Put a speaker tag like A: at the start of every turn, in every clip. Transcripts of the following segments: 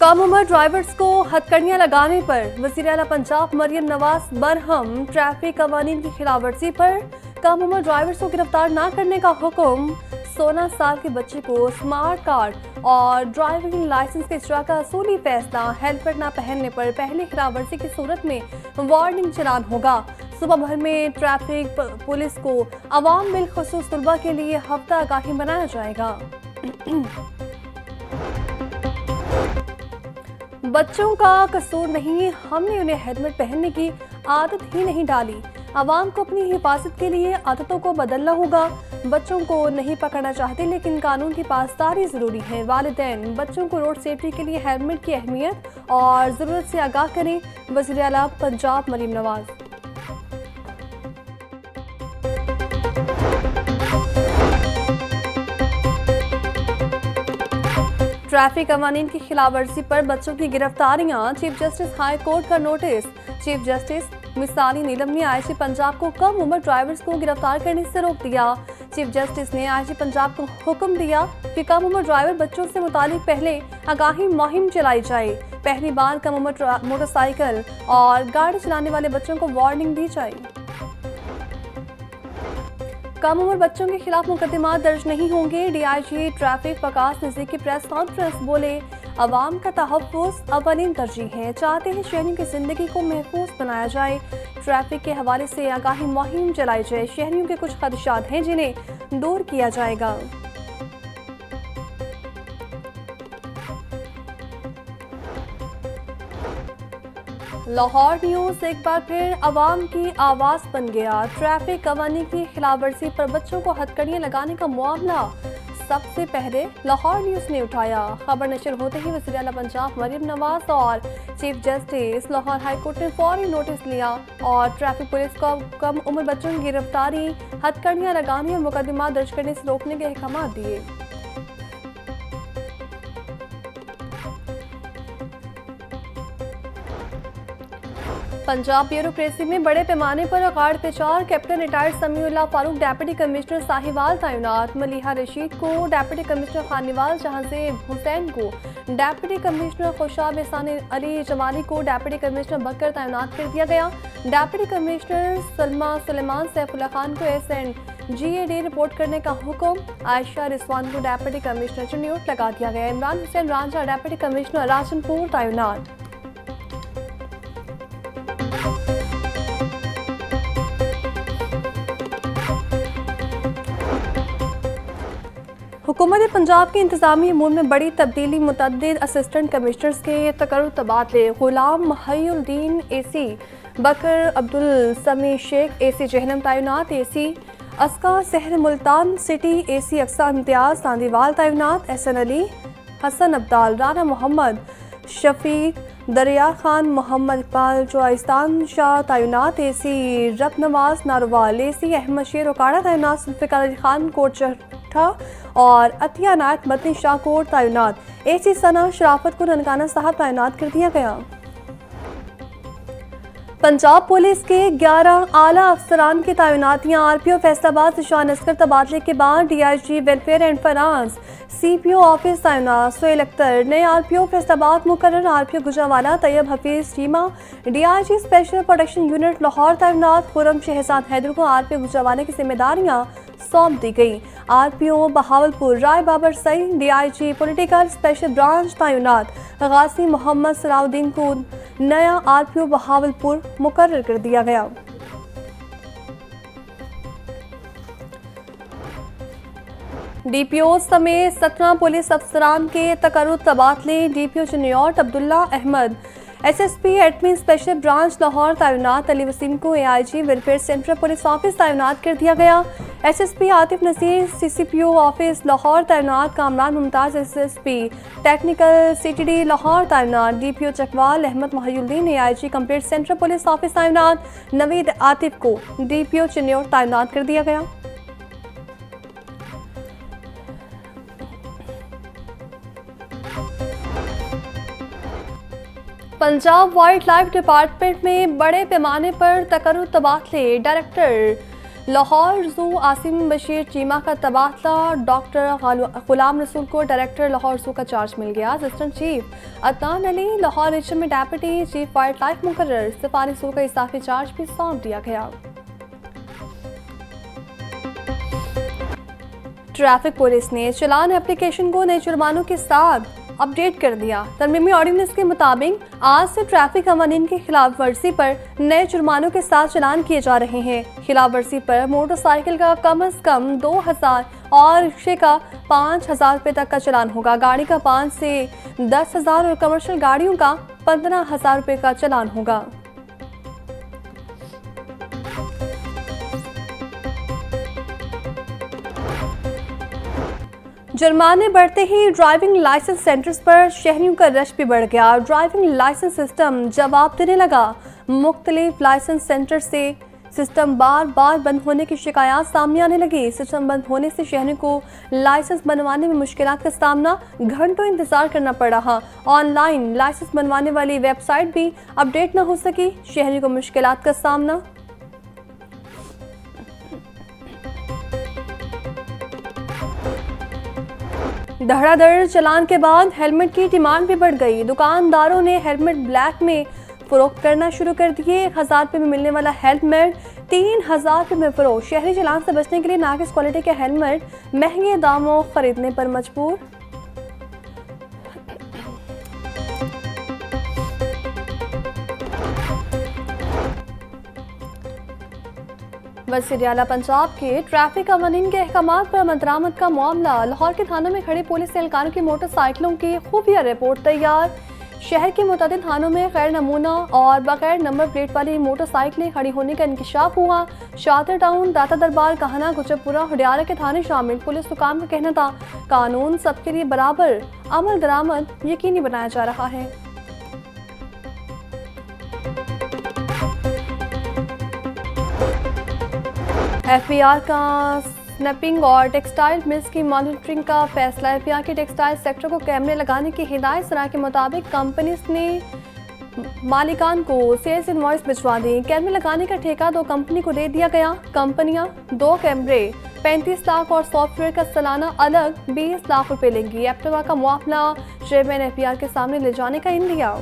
A: कम उम्र ड्राइवर्स को हथकड़ियां लगाने पर वज़ीर-ए-आला पंजाब मरियम नवाज बरहम। ट्रैफिक कवानीन की खिलाफवर्जी पर कम उम्र ड्राइवर्स को गिरफ्तार न करने का हुक्म। 16 साल के बच्चे को स्मार्ट कार्ड और ड्राइविंग लाइसेंस के इजरा का असूली फैसला। हेलमेट न पहनने पर पहली खिलाफवर्जी की सूरत में वार्निंग चालान होगा। सुबह भर में ट्रैफिक पुलिस को अवाम बिलखुसूस तलबा के लिए हफ्ता आगाही बनाया जाएगा। बच्चों का कसूर नहीं, हमने उन्हें हेलमेट पहनने की आदत ही नहीं डाली। अवाम को अपनी हिफाजत के लिए आदतों को बदलना होगा। बच्चों को नहीं पकड़ना चाहते, लेकिन कानून की पासदारी जरूरी है। वालिदैन बच्चों को रोड सेफ्टी के लिए हेलमेट की अहमियत और ज़रूरत से आगाह करें। वज़ीर-ए-आला पंजाब मरियम नवाज। ट्रैफिक कवानीन की खिलाफवर्जी पर बच्चों की गिरफ्तारियां। चीफ जस्टिस हाई कोर्ट का नोटिस। चीफ जस्टिस मिसाली नीलम ने आईजी पंजाब को कम उम्र ड्राइवर्स को गिरफ्तार करने से रोक दिया। चीफ जस्टिस ने आईजी पंजाब को हुक्म दिया कि कम उम्र ड्राइवर बच्चों से मुतालिक पहले आगाही मुहिम चलाई जाए। पहली बार कम उम्र मोटरसाइकिल और गाड़ी चलाने वाले बच्चों को वार्निंग दी जाए। कम उम्र बच्चों के खिलाफ मुकदमा दर्ज नहीं होंगे। डीआईजी ट्रैफिक वकास नज़ीर की प्रेस कॉन्फ्रेंस बोले, अवाम का तहफ़्फ़ुज़ अव्वलीन तरजीह है। चाहते हैं शहरियों की ज़िंदगी को महफूज बनाया जाए। ट्रैफिक के हवाले से आगाही मुहिम चलाई जाए। शहरियों के कुछ खदशात हैं जिन्हें दूर किया जाएगा। लाहौर न्यूज़ एक बार फिर अवाम की आवाज़ बन गया। ट्रैफिक कवानीन की खिलाफवर्जी पर बच्चों को हथकड़ियां लगाने का मामला सबसे पहले लाहौर न्यूज़ ने उठाया। खबर नशर होते ही वज़ीर-ए-आला पंजाब मरियम नवाज और chief justice Lahore high court ने फौरी नोटिस लिया और ट्रैफिक पुलिस को कम उम्र बच्चों की गिरफ्तारी, हथकड़ियां लगाने और मुकदमा दर्ज करने से रोकने के अहकाम दिए। पंजाब ब्यूरोक्रेसी में बड़े पैमाने पर अकाड़ पेचार। Captain retired Samiullah Farooq deputy commissioner Sahiwal तैनात। मलिहा रशीद को डेप्यूटी कमिश्नर खानीवाल, जहांजेब हुसैन को डेप्यूटी कमिश्नर, खुशाब एहसान अली जमाली को डेप्यूटी कमिश्नर बकर तैनात कर दिया गया। डेप्यूटी कमिश्नर सलमा सुलेमान सैफुल्लाह खान को SNGAD रिपोर्ट करने का हुक्म। आयशा रिजवान को डेप्यूटी कमिश्नर चिन्यूट लगा दिया गया। इमरान हुसैन रांझा डेप्यूटी कमिश्नर राजनपुर तैनात। हुकूमत पंजाब के इंतजामी अमूर में बड़ी तब्दीली। मुतअद्दिद असिस्टेंट कमिश्नर्स के तकर्रुर तबादले। गुलाम महिउद्दीन AC, बकर अब्दुल समी शेख AC जहनम तैनात। AC अस्का सहर मुल्तान सिटी AC अक्सा इम्तियाज सांदीवाल तैनात। SN अली, हसन अब्दाल, राना मोहम्मद, शफीक दरिया खान, मोहम्मद इकबाल जोइस्तान शाह तैनात। AC रब नवाज नारोवाल, AC अहमद शेर उकाड़ा तैनात। जुल्फ़िकार अली खान कोट चट्ठा और अतिया नायक मदनी शाह कोट तैनात। AC सना शराफत को ननकाना साहब तैनात कर दिया गया। पंजाब पुलिस के 11 आला अफसरान की तैनातियां। RPO फैसलाबाद से शान असगर तबादले के बाद DIG welfare and finance CPO office तैनात। सोहेल अख्तर नए RPO फैसलाबाद मुकर्रर। RPO Gujranwala Tayyab Hafeez Cheema, DIG special protection unit Lahore तैनात। खुरम शहजाद हैदर को RPO गुजरावाला की जिम्मेदारियां सौंप दी गई। RPO बहावलपुर राय बाबर सई, DIG पॉलिटिकल स्पेशल ब्रांच तैनात। गाजी मोहम्मद सलाउद्दीन को नया RPO बहावलपुर मुकर्रर कर दिया गया। DPO समेत 17 पुलिस अफसरान के तकर्रुर तबादले। DPO Chiniot Abdullah Ahmed SSP admin special branch Lahore तैनात। अली वसीम को AIG welfare central police office तैनात कर दिया गया। SSP Atif Naseer CCPO office Lahore तैनात। Kamran Mumtaz SSP technical CTD Lahore तैनात। DPO Chakwal Ahmed Mohiuddin AIG complete central police office तैनात। नवीद आतिफ को DPO चिन्यूट तैनात कर दिया गया। पंजाब वाइल्ड लाइफ डिपार्टमेंट में बड़े पैमाने पर तकर्रुर तबादले। डायरेक्टर लाहौर जू आसिम बशीर चीमा का तबादला, डॉक्टर गुलाम रसूल को डायरेक्टर लाहौर जू का चार्ज मिल गया। Assistant chief Adnan Ali Lahore region में डेप्यूटी चीफ वाइल्ड लाइफ मुकर्रर, सफारी जू का इजाफी चार्ज भी सौंप दिया गया। ट्रैफिक पुलिस ने चालान एप्लीकेशन को नए जुर्मानों के साथ अपडेट कर दिया। तरमीमी ऑर्डिनेंस के मुताबिक आज से ट्रैफिक कवानीन की खिलाफ वर्जी पर नए जुर्मानों के साथ चालान किए जा रहे हैं। खिलाफ वर्जी पर मोटरसाइकिल का कम से कम 2000 और रिक्शे का 5000 रुपये तक का चालान होगा। गाड़ी का 5 से 10,000 और कमर्शियल गाड़ियों का 15,000 रुपये का चालान होगा। जुर्माने बढ़ते ही ड्राइविंग लाइसेंस सेंटर्स पर शहरियों का रश भी बढ़ गया। ड्राइविंग लाइसेंस सिस्टम जवाब देने लगा। मुख्तलिफ लाइसेंस सेंटर से सिस्टम बार बार बंद होने की शिकायत सामने आने लगी। सिस्टम बंद होने से शहरियों को लाइसेंस बनवाने में मुश्किलात का सामना, घंटों इंतजार करना पड़ रहा। ऑनलाइन लाइसेंस बनवाने वाली वेबसाइट भी अपडेट न हो सकी, शहरियों को मुश्किलात का सामना। धड़ाधड़ चालान के बाद हेलमेट की डिमांड भी बढ़ गई। दुकानदारों ने हेलमेट ब्लैक में फरोख्त करना शुरू कर दिए। 1000 रुपये में मिलने वाला हेलमेट 3000 रुपये में फरोख्त। शहरी चालान से बचने के लिए नाकिस क्वालिटी के हेलमेट महंगे दामों खरीदने पर मजबूर। वज़ीर आला पंजाब के ट्रैफिक कवानीन के अहकामात पर अमल का मामला। लाहौर के थानों में खड़े पुलिस एहलकारों की मोटरसाइकिलों की खुफिया रिपोर्ट तैयार। शहर के मुतअद्दिद थानों में गैर नमूना और बगैर नंबर प्लेट वाली मोटरसाइकिलें खड़ी होने का इंकशाफ हुआ। शातिर टाउन, दाता दरबार, कहना, गुजरपुरा, हडियारा के थाने शामिल। पुलिस हुकाम का कहना था कानून सबके लिए बराबर, अमल दरामद यकीनी बनाया जा रहा है। एफबीआर का स्नैपिंग और टेक्सटाइल मिल्स की मॉनिटरिंग का फैसला। एफबीआर के टेक्सटाइल सेक्टर को कैमरे लगाने की हिदायत सराह के मुताबिक कंपनीज ने मालिकान को सेल्स इनवॉइस भिजवा दी। कैमरे लगाने का ठेका 2 कंपनी को दे दिया गया। कंपनियां 2 कैमरे 35 लाख और सॉफ्टवेयर का सालाना अलग 20 लाख रुपए लेंगी। एप्टवा का मुआवला चेयरमैन एफबीआर के सामने ले जाने का इंदिया।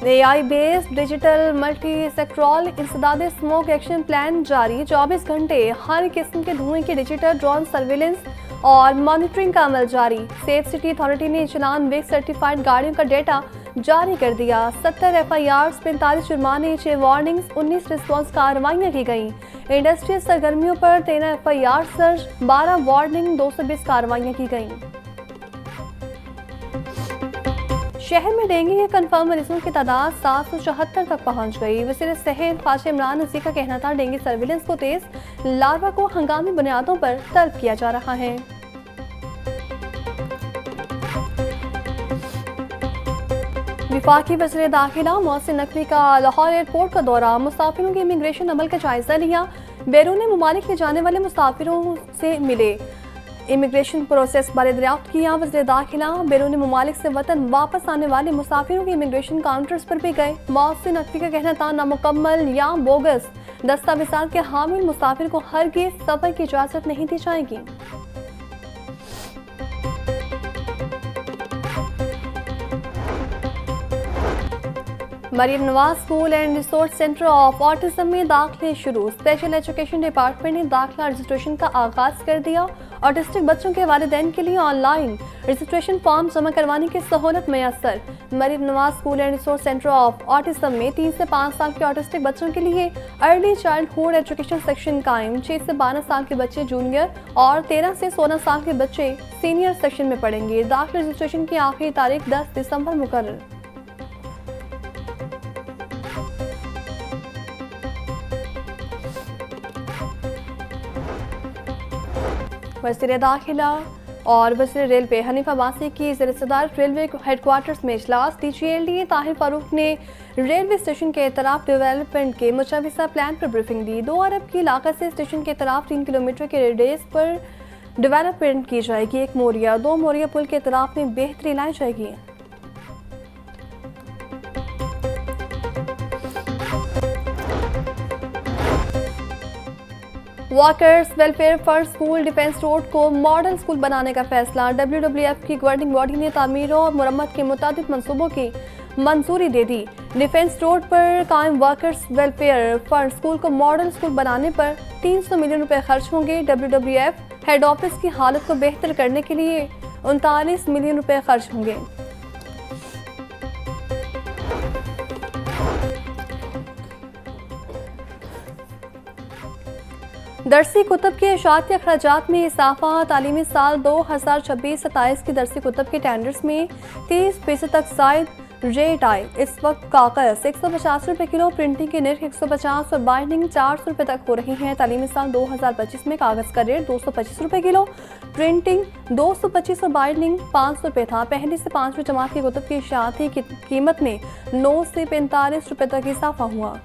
A: AI based digital multi sectoral इंसदाद स्मोक एक्शन प्लान जारी। 24 घंटे हर किस्म के धुएं की डिजिटल ड्रोन सर्विलेंस और मॉनिटरिंग का अमल जारी। सेफ सिटी अथॉरिटी ने चालान विक सर्टिफाइड गाड़ियों का डेटा जारी कर दिया। 70 FIR, 45 जुर्माने, 6 वार्निंग्स, 19 रिस्पॉन्स कार्रवाइयाँ की गई। इंडस्ट्रियल सरगर्मियों पर 13 FIR सर्च, 12 वार्निंग, 220 कार्रवाइयाँ की गई। शहर में डेंगू के कन्फर्म मरीजों की तादाद 774 तक पहुंच गई। वज़ीर सेहत ख्वाजा इमरान नज़ीर का कहना था डेंगू सर्विलेंस को तेज, लार्वा को हंगामी बुनियादों पर तलब किया जा रहा है। वफाकी वज़ीर दाखिला मोहसिन नकवी का लाहौर एयरपोर्ट का दौरा। मुसाफिरों के इमिग्रेशन अमल का जायजा लिया। बैरून मुमालिक में जाने वाले मुसाफिरों से मिले, इमिग्रेशन प्रोसेस बारे दरियाफ्त किया। वज़ीर दाखिला बैरून मुमालिक से वतन वापस आने वाले मुसाफिरों के इमिग्रेशन काउंटर्स पर भी गए। मोहसिन नकवी का कहना था नामुकम्मल या बोगस दस्तावेज़ात के हामिल मुसाफिर को हरगिज़ सफ़र की इजाज़त नहीं दी जाएगी। Maryam Nawaz school and resource centre of autism में दाखिले शुरू। स्पेशल एजुकेशन डिपार्टमेंट ने दाखिला रजिस्ट्रेशन का आगाज कर दिया। ऑटिस्टिक बच्चों के वालिदैन के लिए ऑनलाइन रजिस्ट्रेशन फॉर्म जमा करवाने की सहूलत मैसर। Maryam Nawaz school and resource centre of autism में 3 से 5 साल के ऑटिस्टिक बच्चों के लिए अर्ली चाइल्डहुड एजुकेशन सेक्शन कायम। 6 से 12 साल के बच्चे जूनियर और 13 से 16 साल के बच्चे सीनियर सेक्शन में पढ़ेंगे। दाखिला रजिस्ट्रेशन की आखिरी तारीख 10 दिसंबर मुकर्रर। वज़ीर दाखिला और वज़ीर रेलवे हनीफ अब्बासी की ज़िर-ए-सदारत रेलवे हेडक्वार्टर्स में इजलास। DGLD ताहिर फारूक ने रेलवे स्टेशन के तरफ डेवलपमेंट के मुजव्वज़ा प्लान पर ब्रीफिंग दी। 2 अरब की लागत से स्टेशन के तरफ 3 किलोमीटर के रेडियस पर डेवलपमेंट की जाएगी। 1 मोरिया 2 मोरिया पुल के तरफ में बेहतरी लाई जाएगी। Workers welfare fund school defence road को मॉडल स्कूल बनाने का फैसला। WWF की गवर्निंग बॉडी ने तामीर और मुरम्मत के मुताबिक मंसूबों की मंजूरी दे दी। डिफेंस रोड पर कायम वर्कर्स वेलफेयर फंड स्कूल को मॉडल स्कूल बनाने पर 300 मिलियन रुपए खर्च होंगे। WWF हेड ऑफिस की हालत को बेहतर करने के लिए 39 मिलियन रुपए खर्च होंगे। दरसी कुतुब के इशाअती अखराजात में इजाफा। तालीमी साल 2026-27 की दरसी कुतुब के टेंडर्स में 30% तक जायद रेट आए। इस वक्त कागज 150 रुपये किलो, प्रिंटिंग के निर्ख 150 और बाइंडिंग 400 रुपये तक हो रही हैं। तालीमी साल 2025 में कागज का रेट 225 रुपये किलो, प्रिंटिंग 225 और बाइंडिंग 500 रुपये था। पहली से 5वीं जमात की कुतुब की इशाअती की कीमत में 9 से 45 रुपये तक इजाफा हुआ।